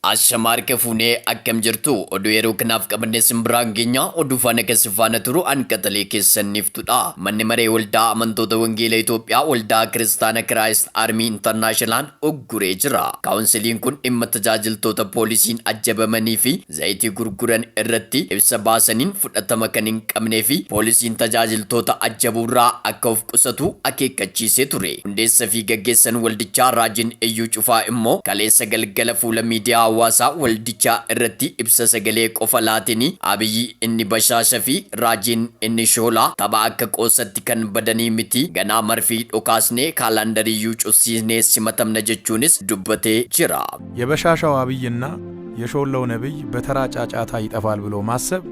Ashamarka Fune Akam Jirtu, Oduero Kanaf Cabernet Simbranginya, Odufana Casifana Turu, and Catholics and Niftuda, Manimare Ulda, Manto the Wangila Ethiopia, Ulda Kristana Christ Army International, Ugurejra, Counseling Kun Imatajil Tota Police in Ajabamanifi, Zaiti Gurguran Errati, Sabasanin, Futatamacanin Kamnefi, Police in Tajil Tota Ajabura, Akov Kusatu, Akekachi Seture, Undesafiga Gesan Waldicha Rajin Eyuchufa Imo, Kalesa Galgalafula Media. Wasa waldicha irratti ibsa sagalee qofa laatini abiyyi inni bashaasha fi raajin inni shola tapha akka qoosatti kan badanii miti ganaa marfii dhokaasnee kaalandarii yuucusiisnee simatamna jechuunis dubbatee jira የበሻሻው አብይና የሾለው ነብይ በተራ ጫጫታ ይጠፋል ብሎ ማሰብ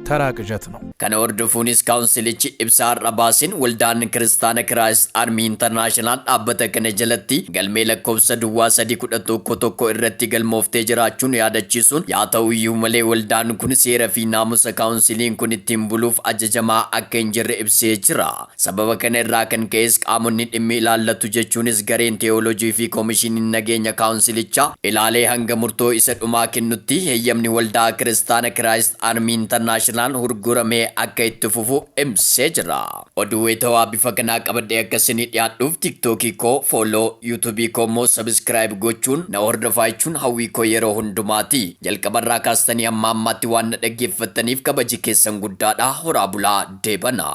ተራ ቅዠት ነው Kana ordofunis councilichi ibsaar rabasin Waldaan Kiristaana Christ Army International dhaabbata kana jalatti galmee lakkoofsa duwwaa 311 irratti galmooftee jiraachuun yaadachiisuun yaa ta'u iyyuu malee waldaan kun seera fi naamusa counciliin kun ittiin buluuf ajajamaa akka hin jirre ibsee jira. Sababa kana irraa kan ka'es qaamonni dhimmi ilaallatu jechuunis gareen teewooloojii fi koomishiniin nageenya councilichaa ilaalee hanga murtoo isa dhumaa kennutti heeyyamni Waldaa Kiristaana Christ Army International hurguramee akka itti fufu ibsee jira. Oduu wayitawaa bifa kanaa qabadhee akkasii dhiyaadhuuf TikTokii koo follow, YouTube koo immoo subscribe gochuun na hordofaa jechuun hawwii koo yeroo hundumaati. Jalqabarraa kaastanii amma ammaatti waan na dhaggeeffattaniif kabaji keessan guddaadha. Horaa bulaa deebana.